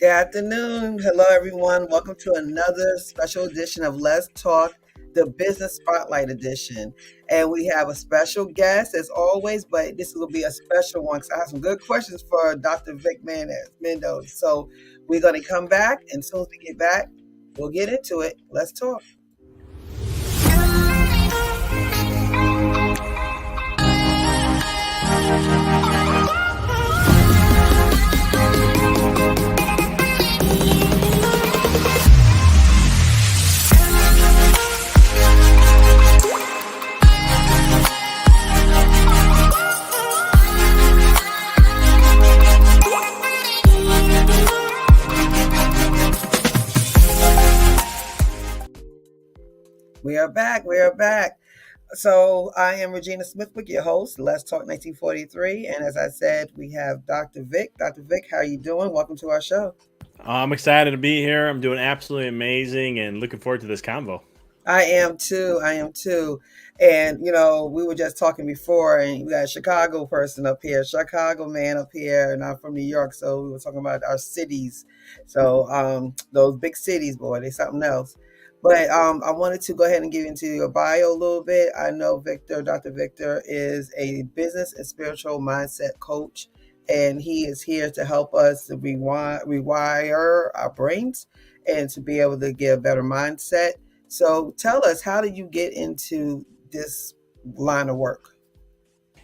Good afternoon. Hello, everyone. Welcome to another special edition of Let's Talk, the Business Spotlight Edition. And we have a special guest as always, but this will be a special one because I have some good questions for Dr. Vic Mendoza. So we're going to come back, and as soon as we get back, we'll get into it. Let's talk. We are back. We are back. So I am Regina Smithwick, your host, Let's Talk 1943. And as I said, we have Dr. Vic. Dr. Vic, how are you doing? Welcome to our show. I'm excited to be here. I'm doing absolutely amazing and looking forward to this convo. I am too. I am too. And we were just talking before, and we got a Chicago person up here, Chicago man up here, and I'm from New York, so we were talking about our cities. So those big cities, boy, they something else. But I wanted to go ahead and get into your bio a little bit. I know Dr. Victor is a business and spiritual mindset coach, and he is here to help us to rewire our brains and to be able to get a better mindset. So tell us, how did you get into this line of work?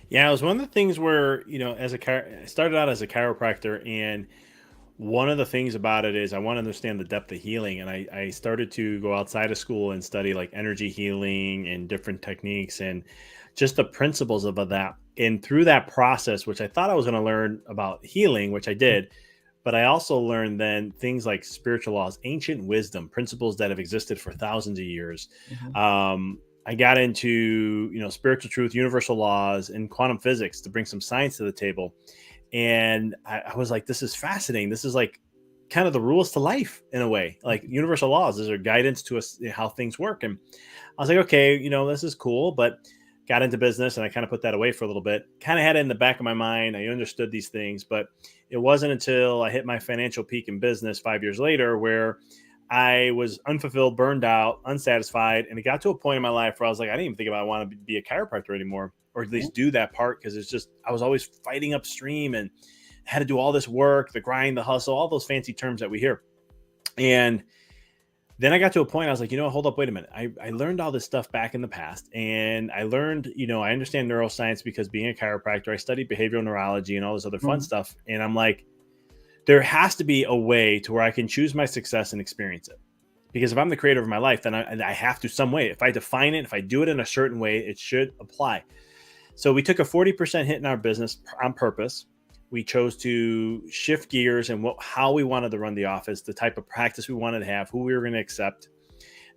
Yeah, it was one of the things where, I started out as a chiropractor, and one of the things about it is I want to understand the depth of healing. And I started to go outside of school and study like energy healing and different techniques and just the principles of that. And through that process, which I thought I was going to learn about healing, which I did, but I also learned then things like spiritual laws, ancient wisdom, principles that have existed for thousands of years. Mhm. I got into, spiritual truth, universal laws, and quantum physics to bring some science to the table. And I was like, this is fascinating. This is like kind of the rules to life in a way, like universal laws. These are guidance to us, how things work. And I was like, okay, this is cool, but got into business and I kind of put that away for a little bit. Kind of had it in the back of my mind. I understood these things, but it wasn't until I hit my financial peak in business 5 years later where I was unfulfilled, burned out, unsatisfied. And it got to a point in my life where I was like, I didn't even think about I want to be a chiropractor anymore, or at least do that part. Cause it's just, I was always fighting upstream and had to do all this work, the grind, the hustle, all those fancy terms that we hear. And then I got to a point, I was like, hold up, wait a minute. I learned all this stuff back in the past. And I learned, I understand neuroscience because being a chiropractor, I studied behavioral neurology and all this other fun stuff. And I'm like, there has to be a way to where I can choose my success and experience it. Because if I'm the creator of my life, then I have to some way. If I define it, if I do it in a certain way, it should apply. So we took a 40% hit in our business on purpose. We chose to shift gears and how we wanted to run the office, the type of practice we wanted to have, who we were going to accept.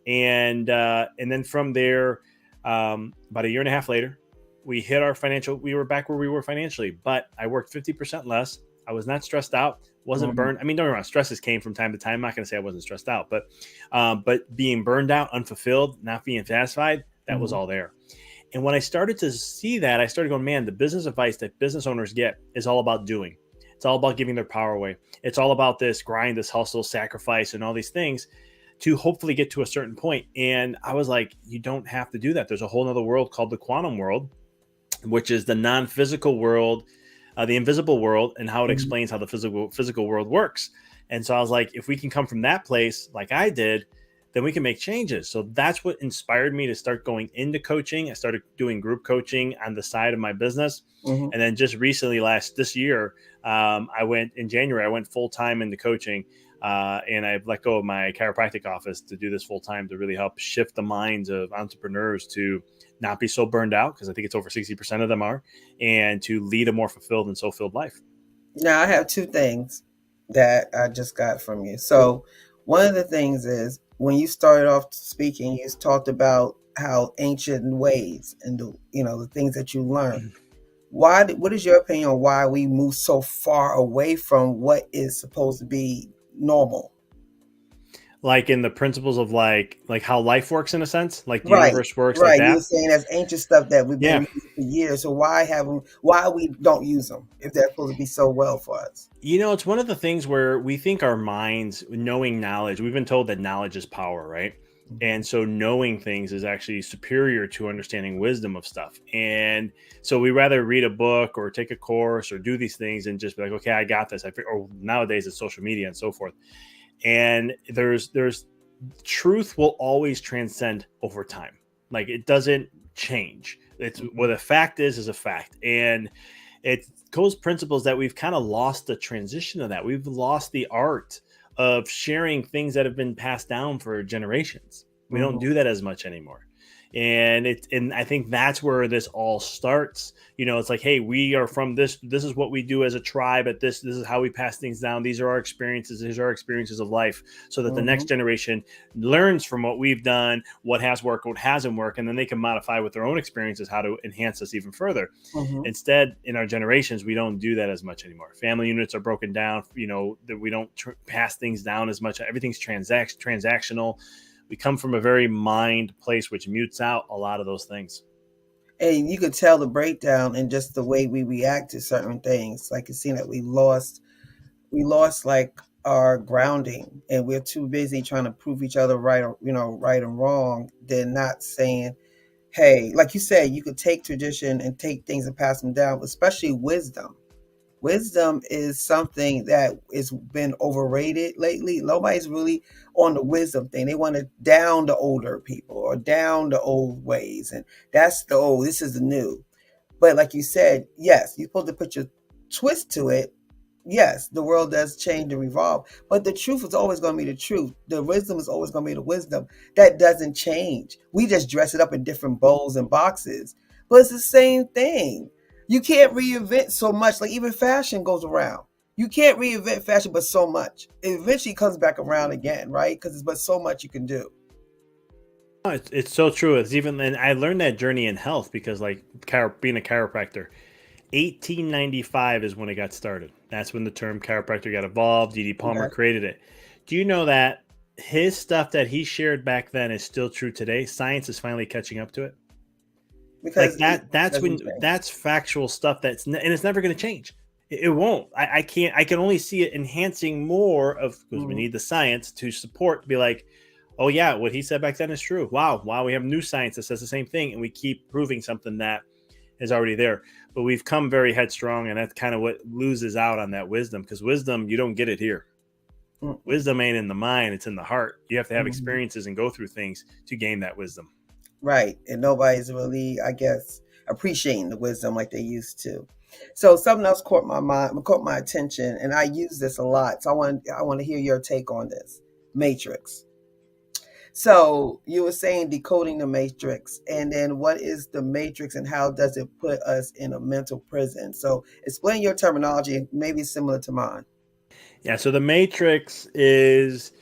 And then from there, about a year and a half later, we hit our we were back where we were financially, but I worked 50% less. I was not stressed out, wasn't burned. I mean, don't get me wrong, stresses came from time to time. I'm not going to say I wasn't stressed out, but being burned out, unfulfilled, not being satisfied, that was all there. And when I started to see that, I started going, man, the business advice that business owners get is all about doing. It's all about giving their power away. It's all about this grind, this hustle, sacrifice, and all these things to hopefully get to a certain point. And I was like, you don't have to do that. There's a whole other world called the quantum world, which is the non-physical world, the invisible world, and how it explains how the physical world works. And so I was like, if we can come from that place, like I did, then we can make changes. So that's what inspired me to start going into coaching. I started doing group coaching on the side of my business. And then just recently, this year, I went in January, I went full-time into coaching. And I've let go of my chiropractic office to do this full-time to really help shift the minds of entrepreneurs to not be so burned out, because I think it's over 60% of them are, and to lead a more fulfilled and so-filled life. Now, I have two things that I just got from you. So one of the things is, when you started off speaking, you talked about how ancient ways and the things that you learned. What is your opinion on why we move so far away from what is supposed to be normal? Like in the principles of like how life works in a sense, like the Right, universe works like right. You were that. saying that's ancient stuff that we've been Yeah. using for years. So why we don't use them if they're supposed to be so well for us? It's one of the things where we think our minds, knowing knowledge, we've been told that knowledge is power, right? Mhm. And so knowing things is actually superior to understanding wisdom of stuff. And so we rather read a book or take a course or do these things and just be like, okay, I got this. Or nowadays it's social media and so forth. And there's truth will always transcend over time. Like it doesn't change. It's what Mhm. a fact is a fact. And it's those principles that we've kind of lost the transition of that. We've lost the art of sharing things that have been passed down for generations. We don't Mhm. do that as much anymore. And I think that's where this all starts. It's like, hey, we are from this is what we do as a tribe at this is how we pass things down. These are our experiences, these are our experiences of life, so that the next Mhm. generation learns from what we've done, what has worked, what hasn't worked, and then they can modify with their own experiences how to enhance us even further. Mhm. Instead, in our generations, we don't do that as much anymore. Family units are broken down. That we don't pass things down as much. Everything's transactional. We come from a very mind place, which mutes out a lot of those things. And you could tell the breakdown in just the way we react to certain things. Like it seemed that we lost like our grounding, and we're too busy trying to prove each other right, or right and wrong, than not saying, hey, like you said, you could take tradition and take things and pass them down, especially wisdom. Wisdom is something that has been overrated lately. Nobody's really on the wisdom thing. They want to down the older people or down the old ways, and that's the old, this is the new. But like you said, yes, you're supposed to put your twist to it. Yes, the world does change and revolve, but the truth is always going to be the truth. The wisdom is always going to be the wisdom. That doesn't change. We just dress it up in different bowls and boxes, but it's the same thing. You can't reinvent so much. Like even fashion goes around. You can't reinvent fashion, but so much. It eventually comes back around again, right? Because it's but so much you can do. Oh, it's so true. It's even, and I learned that journey in health because, like, being a chiropractor, 1895 is when it got started. That's when the term chiropractor got evolved. D.D. Palmer Okay, created it. Do you know that his stuff that he shared back then is still true today? Science is finally catching up to it. Like because it that's when doesn't change. that's factual stuff and it's never going to change. It won't. I can't. I can only see it enhancing more of, because we Mhm. need the science to support. To be like, oh yeah, what he said back then is true. Wow, we have new science that says the same thing, and we keep proving something that is already there. But we've come very headstrong, and that's kind of what loses out on that wisdom. Because wisdom, you don't get it here. Mm-mm. Wisdom ain't in the mind; it's in the heart. You have to have Mhm. experiences and go through things to gain that wisdom. Right. And nobody's really, I guess, appreciating the wisdom like they used to. So something else caught my attention, and I use this a lot. So I want to hear your take on this. Matrix. So you were saying decoding the matrix, and then what is the matrix and how does it put us in a mental prison? So explain your terminology, maybe similar to mine. Yeah. So the matrix is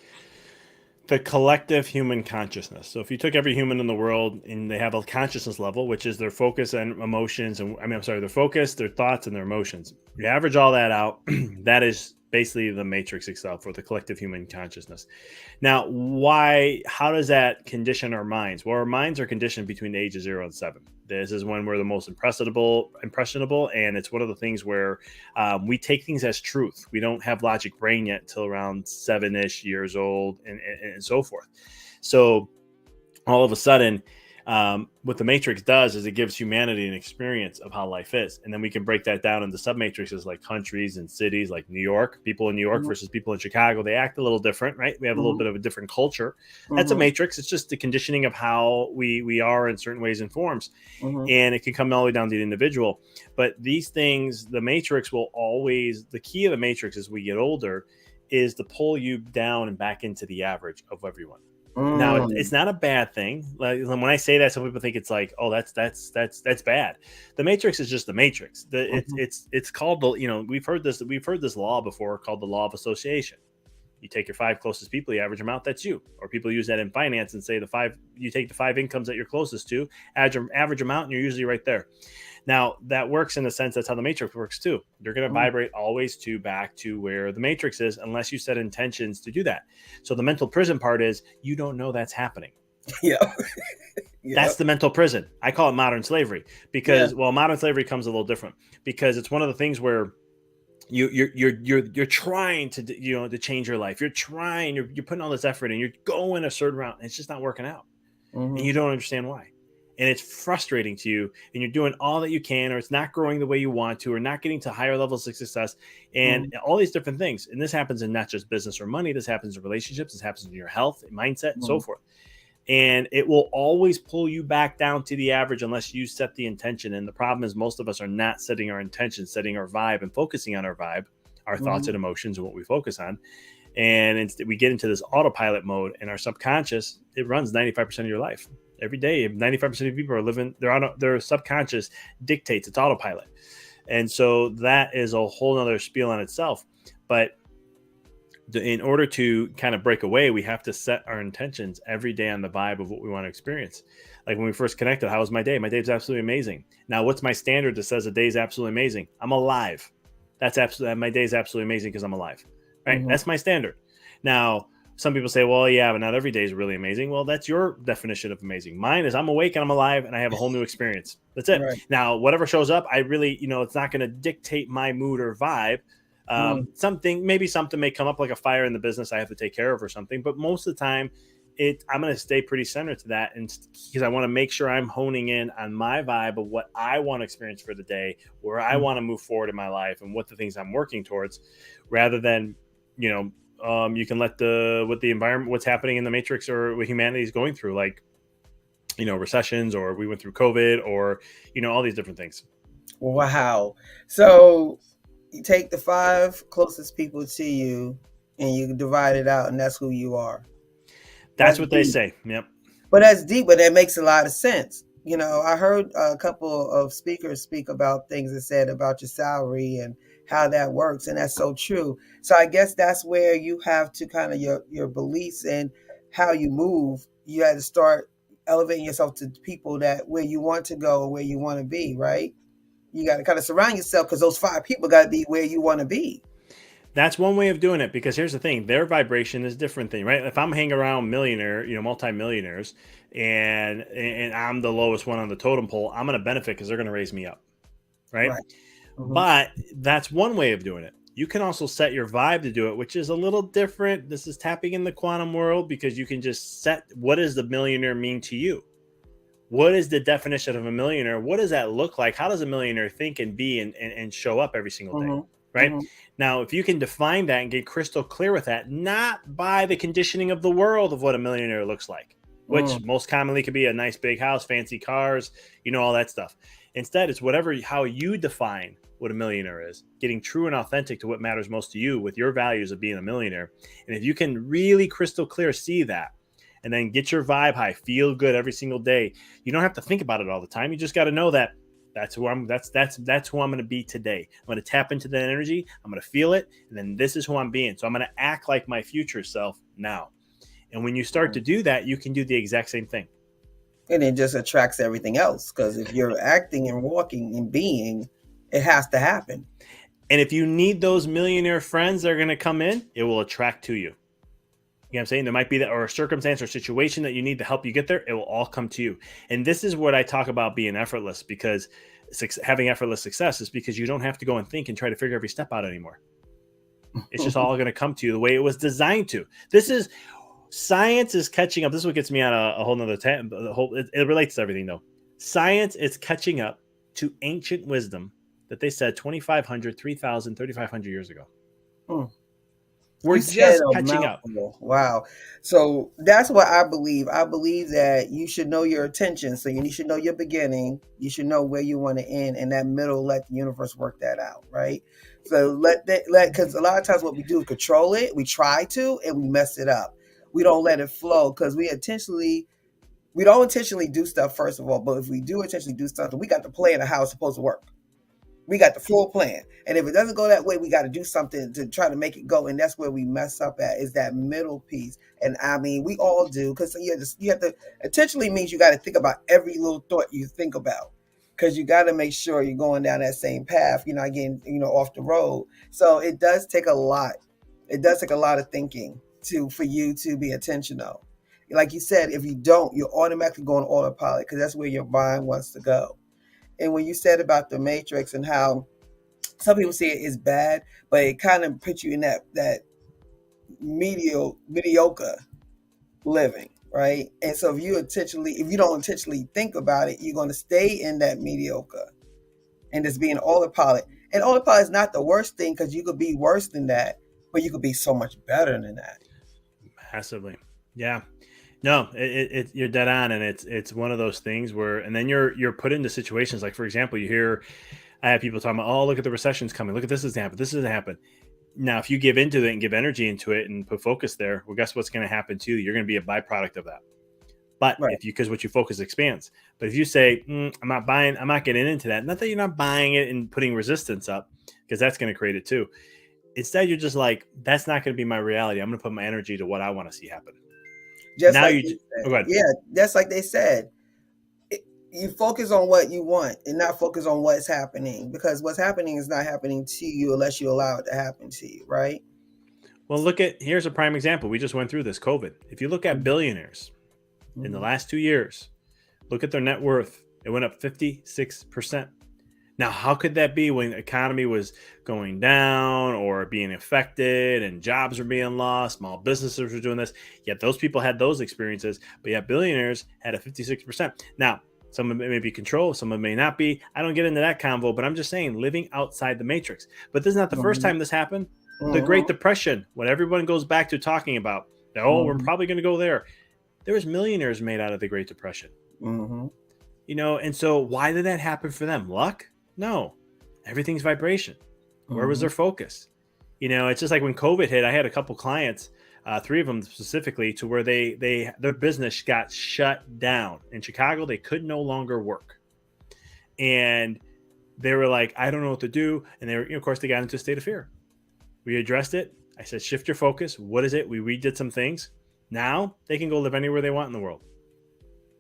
the collective human consciousness. So if you took every human in the world and they have a consciousness level, which is their focus and emotions, and I'm sorry, their focus, their thoughts, and their emotions, you average all that out, that is basically the matrix itself, or the collective human consciousness. Now, how does that condition our minds? Well, our minds are conditioned between the ages 0 and 7. This is when we're the most impressionable, and it's one of the things where we take things as truth. We don't have logic brain yet until around 7-ish years old, and so forth. So all of a sudden, what the matrix does is it gives humanity an experience of how life is, and then we can break that down into sub matrices like countries and cities, like New York. People in New York Hmm. versus people in Chicago, they act a little different, right? We have a little Hmm. bit of a different culture. That's a Hmm. matrix. It's just the conditioning of how we are in certain ways and forms, Hmm. and it can come all the way down to the individual. But these things, the matrix will always, the key of the matrix as we get older is to pull you down and back into the average of everyone. Now it's Mm. not a bad thing. Like when I say that, some people think it's like, oh, that's bad. The matrix is just the matrix. Mhm. It's called the, we've heard this law before, called the law of association. You take your five closest people, you average them out, that's you. Or people use that in finance and say you take the five incomes that you're closest to, average them out, and you're usually right there. Now that works in the sense that's how the matrix works too. You're going to Mm. vibrate always to back to where the matrix is unless you set intentions to do that. So the mental prison part is you don't know that's happening. Yeah. Yeah. That's the mental prison. I call it modern slavery Yeah. because, well, modern slavery comes a little different because it's one of the things where you're trying to, to change your life. You're putting all this effort and you're going a certain route and it's just not working out and Hmm. you don't understand why. And it's frustrating to you and you're doing all that you can, or it's not growing the way you want to, or not getting to higher levels of success and Hmm. all these different things. And this happens in not just business or money. This happens in relationships. This happens in your health, mindset, and so Hmm. forth. And it will always pull you back down to the average unless you set the intention. And the problem is most of us are not setting our intention, setting our vibe and focusing on our vibe, our thoughts Hmm. and emotions and what we focus on. And instead we get into this autopilot mode and our subconscious, it runs 95% of your life. Every day, 95% of people are living, their subconscious dictates, it's autopilot. And so that is a whole nother spiel on itself. But in order to kind of break away, we have to set our intentions every day on the vibe of what we want to experience. Like when we first connected, how was my day? My day's absolutely amazing. Now, what's my standard that says a day's absolutely amazing? I'm alive. That's absolutely, my day's absolutely amazing because I'm alive. Right? Hmm. That's my standard. Now, some people say, well, yeah, but not every day is really amazing. Well, that's your definition of amazing. Mine is I'm awake and I'm alive and I have a whole new experience. That's it. Right. Now, whatever shows up, I really, it's not going to dictate my mood or vibe. Mm. Maybe something may come up like a fire in the business I have to take care of or something, but most of the time, I'm going to stay pretty centered to that, and because I want to make sure I'm honing in on my vibe of what I want to experience for the day, where I want to move forward in my life, and what the things I'm working towards, rather than, you can let the environment, what's happening in the matrix or what humanity is going through, like recessions, or we went through COVID, or all these different things. Wow. So you take the five closest people to you and you divide it out, and that's who you are. That's That's what they deep. say. Yep. But that's deep, but that makes a lot of sense. I heard a couple of speakers speak about things that said about your salary and how that works, and that's so true. So I guess that's where you have to kind of your beliefs and how you move. You had to start elevating yourself to people that where you want to go or where you want to be, right? You got to kind of surround yourself because those five people got to be where you want to be. That's one way of doing it, because here's the thing: their vibration is a different thing, right? If I'm hanging around millionaire, multimillionaires, and I'm the lowest one on the totem pole, I'm going to benefit because they're going to raise me up, right? Right. Hmm. But that's one way of doing it. You can also set your vibe to do it, which is a little different. This is tapping in the quantum world, because you can just set, what does the millionaire mean to you? What is the definition of a millionaire? What does that look like? How does a millionaire think and be and show up every single day? Hmm. Right Hmm. now, if you can define that and get crystal clear with that, not by the conditioning of the world of what a millionaire looks like, which Mm. most commonly could be a nice big house, fancy cars, all that stuff. Instead, it's how you define what a millionaire is, getting true and authentic to what matters most to you with your values of being a millionaire. And if you can really crystal clear see that, and then get your vibe high, feel good every single day. You don't have to think about it all the time. You just got to know that that's who I'm that's who I'm going to be today. I'm going to tap into that energy. I'm going to feel it, and then this is who I'm being. So I'm going to act like my future self now. And when you start to do that, you can do the exact same thing. And it just attracts everything else because if you're acting and walking and being, it has to happen. And if you need those millionaire friends that are going to come in, it will attract to you. You know what I'm saying? There might be that, or a circumstance or situation that you need to help you get there. It will all come to you. And this is what I talk about being effortless, because having effortless success is because you don't have to go and think and try to figure every step out anymore. It's just all going to come to you the way it was designed to. This is science is catching up. This is what gets me on a whole nother it relates to everything though. Science is catching up to ancient wisdom that they said 2,500, 3,000, 3,500 years ago. Mm. We're You said just a catching up. mouthful. Wow. So that's what I believe. I believe that you should know your attention. So you should know your beginning. You should know where you want to end, and that middle, let the universe work that out, right? So because a lot of times what we do is control it. We try to, and we mess it up. We don't let it flow because we don't intentionally do stuff first of all. But if we do intentionally do something, we got the plan of how it's supposed to work. We got the full plan. And if it doesn't go that way, we got to do something to try to make it go. And that's where we mess up at, is that middle piece. And I mean, we all do, because you have to intentionally means you got to think about every little thought you think about. because you got to make sure you're going down that same path. You're not getting, off the road. So it does take a lot. It does take a lot of thinking for you to be intentional. Like you said, if you don't, you're automatically going autopilot because that's where your mind wants to go. And when you said about the matrix and how some people say it is bad, but it kind of puts you in that mediocre living, right? And so if you don't intentionally think about it, you're going to stay in that mediocre and just being autopilot. And autopilot is not the worst thing because you could be worse than that, but you could be so much better than that. Massively. Yeah. No, you're dead on, and it's one of those things where, and then you're put into situations like, for example, you hear, I have people talking about, oh, look at the recession's coming, look at this has happened, this has happened. Now, if you give into it and give energy into it and put focus there, well, guess what's going to happen to you? You're going to be a byproduct of that. But Right. because what you focus expands. But if you say, I'm not buying, I'm not getting into that. Not that you're not buying it and putting resistance up, because that's going to create it too. Instead, you're just like, that's not going to be my reality. I'm going to put my energy to what I want to see happen. Just Now like you, they oh, said. go ahead. Yeah, just like they said. You focus on what you want and not focus on what's happening, because what's happening is not happening to you unless you allow it to happen to you, right? Well, here's a prime example. We just went through this COVID. If you look at billionaires in the Mm-hmm. last 2 years, look at their net worth. It went up 56%. Now, how could that be when the economy was going down or being affected and jobs were being lost, small businesses were doing this? Yet those people had those experiences, but yet billionaires had a 56%. Now, some of it may be control, some of it may not be. I don't get into that convo, but I'm just saying living outside the matrix. But this is not the first Mm-hmm. time this happened. The Great Mm-hmm. Depression, when everyone goes back to talking about, oh, we're Mm-hmm. probably going to go there. There was millionaires made out of the Great Depression. Mm-hmm. And so why did that happen for them? Luck? No. Everything's vibration. Where was Mm-hmm. their focus? It's just like when COVID hit, I had a couple clients, 3 of them specifically, to where their business got shut down. In Chicago, they could no longer work. And they were like, I don't know what to do. And of course, they got into a state of fear. We addressed it. I said, shift your focus. What is it? We redid some things. Now they can go live anywhere they want in the world.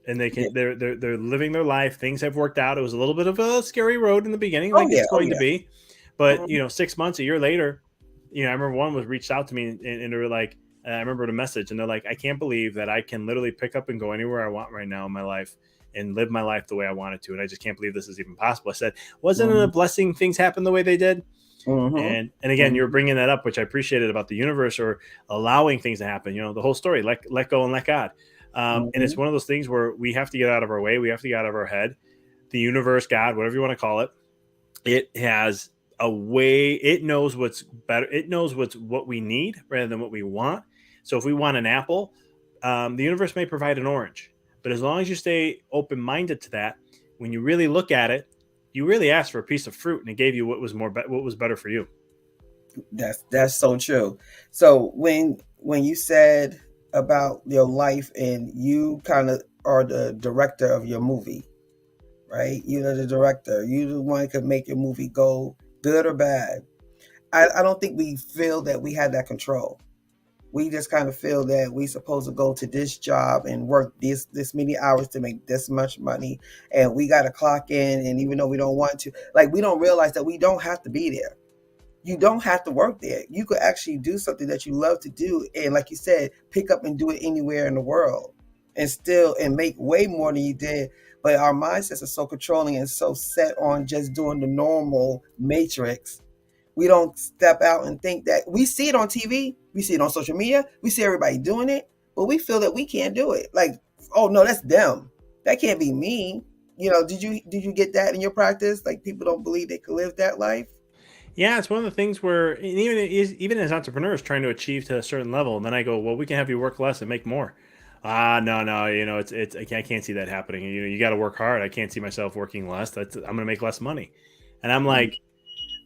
And they Yeah. can they're living their life. Things have worked out. It was a little bit of a scary road in the beginning, Oh like yeah. it's Oh going to yeah. be. But Mm-hmm. 6 months, a year later, I remember one was reached out to me and they were like, I remember the message, and they're like, I can't believe that I can literally pick up and go anywhere I want right now in my life and live my life the way I wanted to. And I just can't believe this is even possible. I said, wasn't it a Mm-hmm. blessing things happen the way they did? Mm-hmm. And again, you're Mm-hmm. bringing that up, which I appreciated about the universe, or allowing things to happen. The whole story, let go and let God. And it's Mm-hmm. one of those things where we have to get out of our way. We have to get out of our head. The universe, God, whatever you want to call it, it has a way. It knows what's better. It knows what we need rather than what we want. So if we want an apple, the universe may provide an orange. But as long as you stay open minded to that, when you really look at it, you really asked for a piece of fruit, and it gave you what was better for you. That's so true. So when you said about your life and you kind of are the director of your movie, right? You're the director. You're the one who could make your movie go good or bad. I don't think we feel that we had that control. We just kind of feel that we supposed to go to this job and work this many hours to make this much money, and we got to clock in. And even though we don't want to, like, we don't realize that we don't have to be there. You don't have to work there. You could actually do something that you love to do, and like you said, pick up and do it anywhere in the world, and make way more than you did. But our mindsets are so controlling and so set on just doing the normal matrix. We don't step out and think that we see it on TV, we see it on social media, we see everybody doing it, but we feel that we can't do it. Like, oh no, that's them. That can't be me. Did you get that in your practice? Like, people don't believe they could live that life. Yeah, it's one of the things where, and even as entrepreneurs trying to achieve to a certain level, and then I go, well, we can have you work less and make more. No, it's I can't see that happening. You got to work hard. I can't see myself working less. I'm going to make less money, and I'm Mm-hmm. like,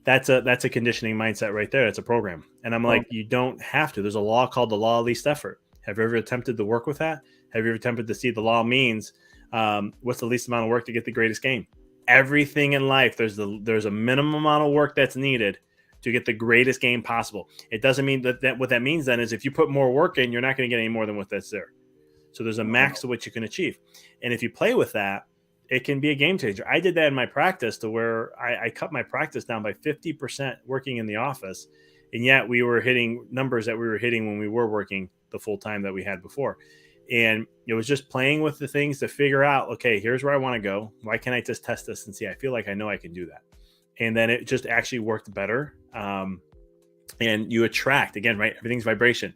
that's a conditioning mindset right there. It's a program, and I'm like, you don't have to. There's a law called the law of least effort. Have you ever attempted to work with that? Have you ever attempted to see the law means what's the least amount of work to get the greatest gain? Everything in life, there's a minimum amount of work that's needed to get the greatest gain possible. It doesn't mean that what that means then is if you put more work in, you're not going to get any more than what that's there. So there's a max to what you can achieve. And if you play with that, it can be a game changer. I did that in my practice to where I cut my practice down by 50% working in the office. And yet we were hitting numbers that we were hitting when we were working the full time that we had before. And it was just playing with the things to figure out, okay, here's where I want to go. Why can't I just test this and see? I feel like I know I can do that. And then it just actually worked better. And you attract, again, right? Everything's vibration.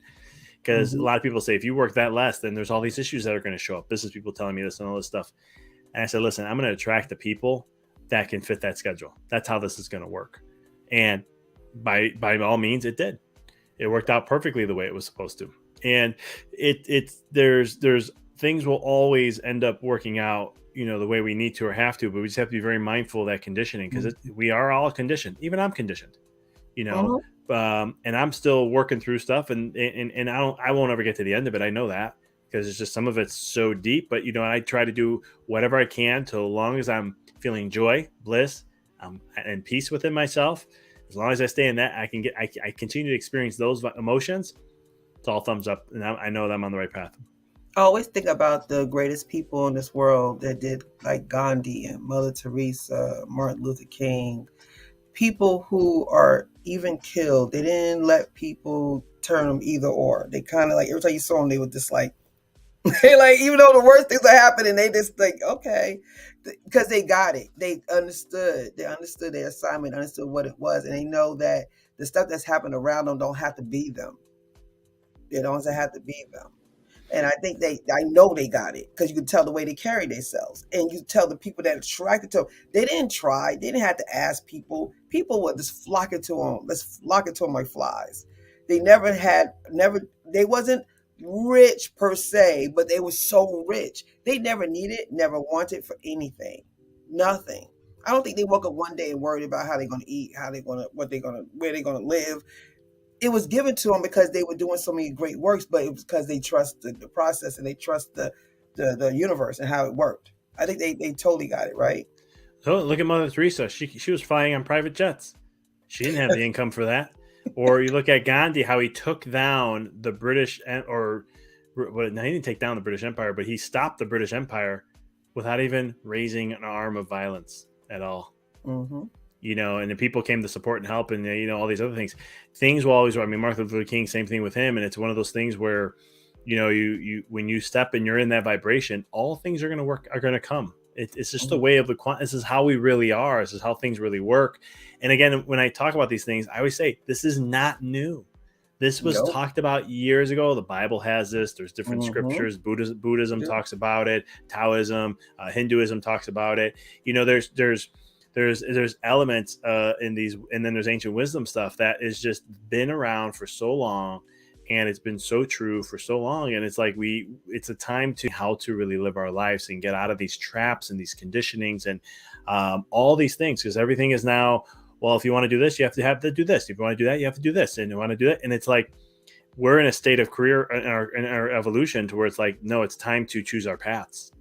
Because a lot of people say, if you work that less, then there's all these issues that are going to show up. Business people telling me this and all this stuff. And I said, listen, I'm going to attract the people that can fit that schedule. That's how this is going to work. And by all means, it did. It worked out perfectly the way it was supposed to. And there's things will always end up working out, the way we need to or have to, but we just have to be very mindful of that conditioning, because we are all conditioned. Even I'm conditioned, and I'm still working through stuff, and I won't ever get to the end of it. I know that, because it's just, some of it's so deep, but I try to do whatever I can to, as long as I'm feeling joy, bliss, and peace within myself. As long as I stay in that, I continue to experience those emotions. It's all thumbs up, and I know that I'm on the right path. I always think about the greatest people in this world that did, like Gandhi and Mother Teresa, Martin Luther King, people who are even killed. They didn't let people turn them either or. They kind of, like, every time you saw them, they were just like, like, even though the worst things are happening, they just like, okay, because they got it. They understood. They understood their assignment, understood what it was, and they know that the stuff that's happened around them don't have to be them. They don't have to be them. And I think I know they got it, because you can tell the way they carry themselves. And you tell the people that attracted to them, they didn't try. They didn't have to ask people. People were just flocking to them. Let's flock it to them like flies. They they wasn't rich per se, but they were so rich. They never needed, never wanted for anything. Nothing. I don't think they woke up one day and worried about how they're going to eat, where they're going to live. It was given to them because they were doing so many great works, but it was because they trusted the process, and they trust the universe and how it worked. I think they totally got it right. So look at Mother Teresa. She was flying on private jets. She didn't have the income for that. Or you look at Gandhi, how he took down the British, he didn't take down the British Empire, but he stopped the British Empire without even raising an arm of violence at all. Mm-hmm. And the people came to support and help, and all these other things. Things will always. I mean, Martin Luther King, same thing with him, and it's one of those things where, you when you step and you're in that vibration, all things are going to come. It's just a way of this is how we really are. This is how things really work. And again, when I talk about these things, I always say this is not new. This was talked about years ago. The Bible has this. There's different scriptures. Buddhism talks about it. Taoism, Hinduism talks about it. There's elements in these, and then there's ancient wisdom stuff that has just been around for so long, and it's been so true for so long. And it's like it's a time to how to really live our lives and get out of these traps and these conditionings and all these things, because everything is now, well, if you want to do this, you have to do this. If you want to do that, you have to do this, and you want to do it. And it's like we're in a state of career in our evolution to where it's like, no, it's time to choose our paths,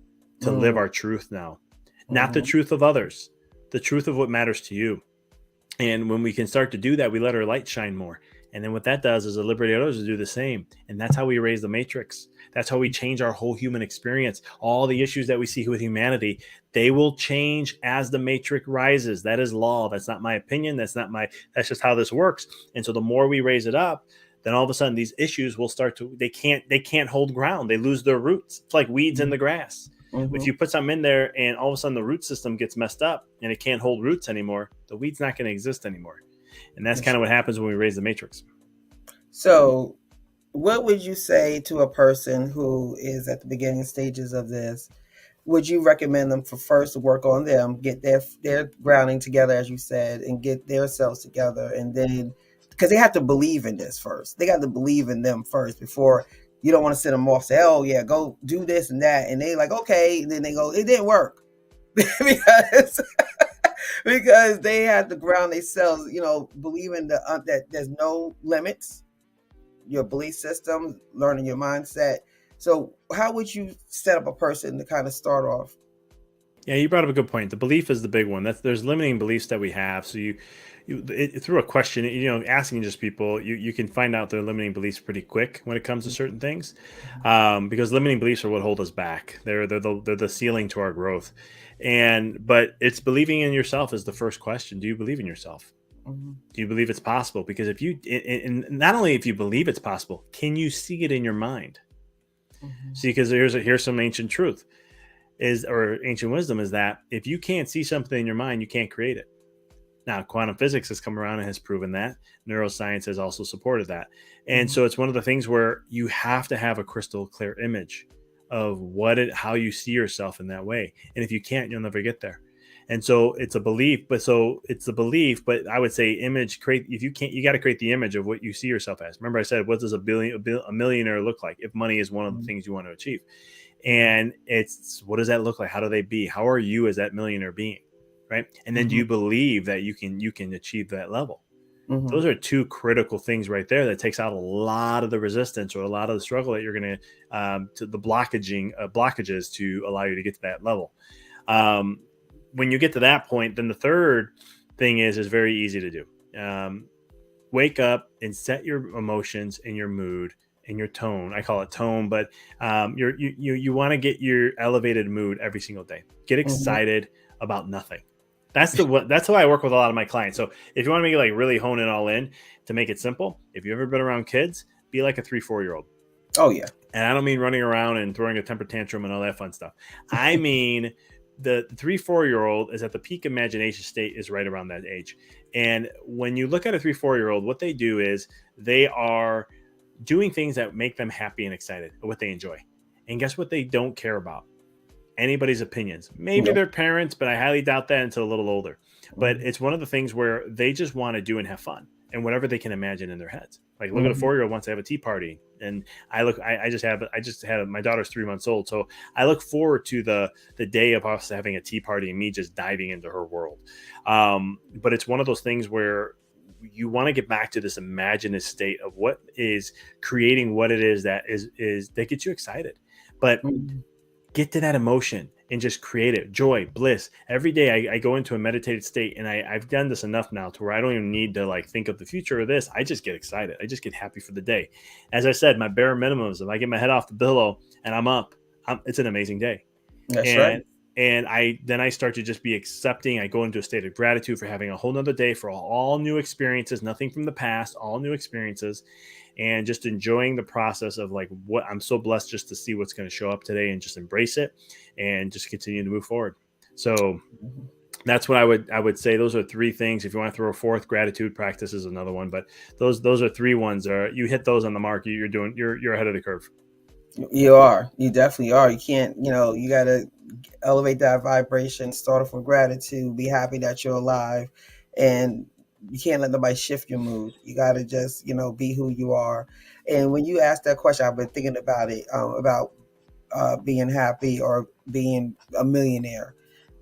to live our truth now, not the truth of others. The truth of what matters to you. And when we can start to do that, we let our light shine more. And then what that does is liberate others to do the same. And that's how we erase the matrix. That's how we change our whole human experience. All the issues that we see with humanity, they will change as the matrix rises. That is law. That's not my opinion. That's just how this works. And so the more we raise it up, then all of a sudden these issues will start to, they can't hold ground. They lose their roots. It's like weeds in the grass. If you put something in there and all of a sudden the root system gets messed up and it can't hold roots anymore, the weed's not going to exist anymore. And that's kind of what happens when we raise the matrix. So what would you say to a person who is at the beginning stages of this? Would you recommend them for first to work on them, get their grounding together, as you said, and get their selves together, and then, because they have to believe in this first. They got to believe in them first before. You don't want to send them off, say, oh yeah, go do this and that. And they like, okay. And then they go, it didn't work. because they had to ground themselves, believing that there's no limits, your belief system, learning your mindset. So how would you set up a person to kind of start off? Yeah, you brought up a good point. The belief is the big one. There's limiting beliefs that we have. So through a question, asking just people, you can find out their limiting beliefs pretty quick when it comes to certain things, because limiting beliefs are what hold us back. They're the ceiling to our growth. But it's believing in yourself is the first question. Do you believe in yourself? Mhm. Do you believe it's possible? Because if you, and not only if you believe it's possible, can you see it in your mind? Mhm. See, because here's some ancient truth is, or ancient wisdom is that if you can't see something in your mind, you can't create it. Now, quantum physics has come around and has proven that. Neuroscience has also supported that. And Mhm. so it's one of the things where you have to have a crystal clear image of how you see yourself in that way. And if you can't, you'll never get there. And so it's a belief, but so it's a belief, but I would say image create, if you can't, you got to create the image of what you see yourself as. Remember I said, what does a millionaire look like if money is one of the Mhm. things you want to achieve? Mhm. And it's, what does that look like? How do they be? How are you as that millionaire being? Right. And then do Mhm. you believe that you can achieve that level? Mhm. Those are two critical things right there that takes out a lot of the resistance or a lot of the struggle that you're going to the blockages to allow you to get to that level. um, when you get to that point, then the third thing is very easy to do. Wake up and set your emotions and your mood and your tone. I call it tone, but you want to get your elevated mood every single day. Get Mhm. excited about nothing. That's how I work with a lot of my clients. So if you want to make it like really hone it all in to make it simple, if you've ever been around kids, be like a 3, 4 year old. Oh yeah. And I don't mean running around and throwing a temper tantrum and all that fun stuff. I mean the 3, 4 year old is at the peak imagination state is right around that age. And when you look at a 3, 4 year old, what they do is they are doing things that make them happy and excited, what they enjoy. And guess what they don't care about? Anybody's opinions. Maybe Nope. their parents, but I highly doubt that until a little older. But Mhm. it's one of the things where they just want to do and have fun and whatever they can imagine in their heads. Like look at a Mhm. 4 year old wants to have a tea party, and I just had my daughter's 3 months old, so I look forward to the day of us having a tea party and me just diving into her world. But it's one of those things where you want to get back to this imaginative state of what is creating what it is that gets you excited. But Mhm. get to that emotion and just create it, joy, bliss. Every day I go into a meditated state, and I've done this enough now to where I don't even need to like think of the future of this. I just get excited, I just get happy for the day. As I said, my bare minimums, if I get my head off the pillow and I'm up, it's an amazing day. That's right. And I start to just be accepting. I go into a state of gratitude for having a whole nother day, for all new experiences, nothing from the past, all new experiences, and just enjoying the process of like what I'm so blessed just to see what's going to show up today and just embrace it and just continue to move forward. So Mhm. that's what I would say. Those are three things. If you want to throw a fourth, gratitude practice is another one, but those are three ones. You hit those on the mark, you're ahead of the curve. You are. You definitely are. You can't. You got to elevate that vibration. Start off with gratitude. Be happy that you're alive, and you can't let nobody shift your mood. You got to just be who you are. And when you ask that question, I've been thinking about it, about being happy or being a millionaire.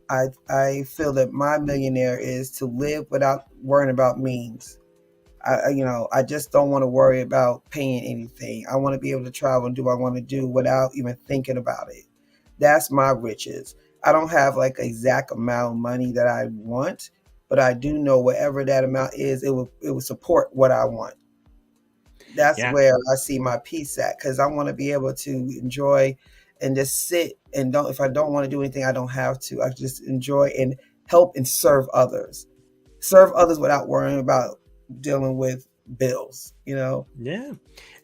I feel that my millionaire is to live without worrying about means. I just don't want to worry about paying anything. I want to be able to travel and do what I want to do without even thinking about it. That's my riches. I don't have like an exact amount of money that I want, but I do know whatever that amount is, it will support what I want. That's Yeah. where I see my peace at, because I want to be able to enjoy and just sit and don't. If I don't want to do anything, I don't have to. I just enjoy and help and serve others without worrying about dealing with bills. Yeah,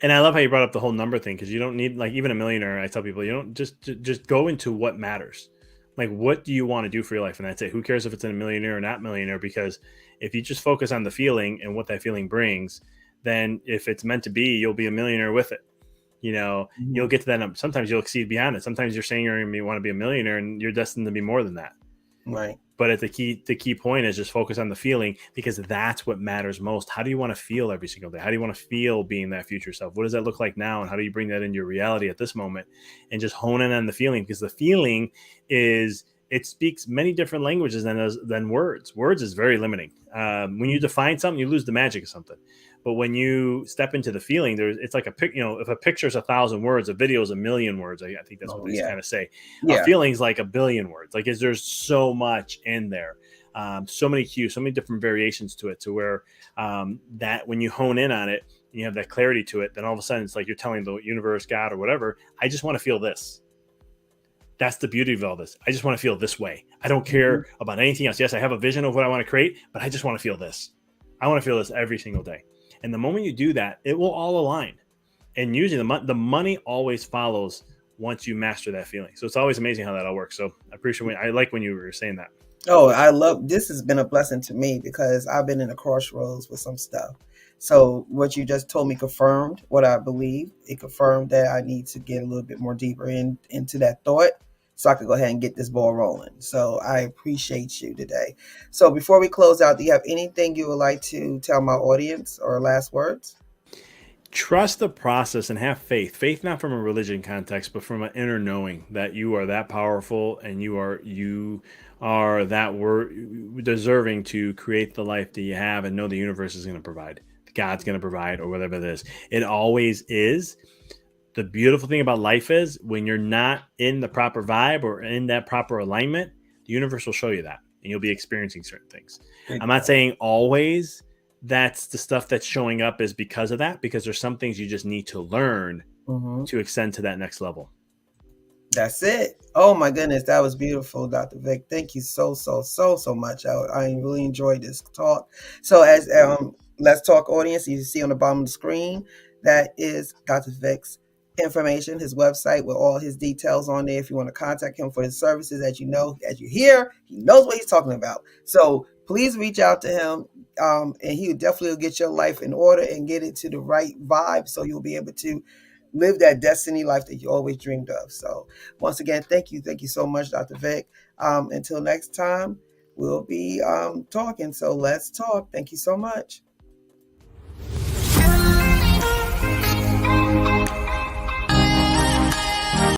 and I love how you brought up the whole number thing, because you don't need, like, even a millionaire. I tell people, you don't just go into what matters. Like, what do you want to do for your life, and that's it. Who cares if it's a millionaire or not millionaire? Because if you just focus on the feeling and what that feeling brings, then if it's meant to be, you'll be a millionaire with it. You'll Mhm. get to that number. Sometimes you'll exceed beyond it. Sometimes you're saying you want to be a millionaire, and you're destined to be more than that. Right. But at the key point is just focus on the feeling, because that's what matters most. How do you want to feel every single day? How do you want to feel being that future self? What does that look like now, and how do you bring that into your reality at this moment? And just hone in on the feeling, because the feeling is, it speaks many different languages than words. Words is very limiting. When you define something, you lose the magic of something. But when you step into the feeling, it's like a pic. If a picture is 1,000 words, a video is a million words. I think that's what Oh they yeah. kind of say. A Yeah. feeling's like a billion words. Like, is there's so much in there, so many cues, so many different variations to it, to where that when you hone in on it, and you have that clarity to it, then all of a sudden it's like you're telling the universe, God, or whatever, I just want to feel this. That's the beauty of all this. I just want to feel this way. I don't Mhm. care about anything else. Yes, I have a vision of what I want to create, but I just want to feel this. I want to feel this every single day. And the moment you do that, it will all align. And usually the money always follows once you master that feeling. So it's always amazing how that all works. So I appreciate, I like when you were saying that. Oh, I love this has been a blessing to me because I've been in a crossroads with some stuff. So what you just told me confirmed what I believe. It confirmed that I need to get a little bit more deeper into that thought so I could go ahead and get this ball rolling. So I appreciate you today. So before we close out, do you have anything you would like to tell my audience or last words? Trust the process and have faith. Faith not from a religion context, but from an inner knowing that you are that powerful and you are that deserving to create the life that you have, and know the universe is going to provide. God's going to provide, or whatever it is. It always is. The beautiful thing about life is when you're not in the proper vibe or in that proper alignment, the universe will show you that, and you'll be experiencing certain things. I'm not Exactly. saying always that's the stuff that's showing up is because of that, because there's some things you just need to learn Mm-hmm. to extend to that next level. That's it. Oh my goodness, that was beautiful, Dr. Vic. Thank you so much. I really enjoyed this talk. So as Let's Talk audience, you see on the bottom of the screen, that is Dr. Vic's information, his website with all his details on there. If you want to contact him for his services, as you hear, he knows what he's talking about. So please reach out to him, and he definitely will get your life in order and get it to the right vibe, so you'll be able to live that destiny life that you always dreamed of. So once again, thank you so much, Dr. Vic. Until next time, we'll be talking. So let's talk. Thank you so much.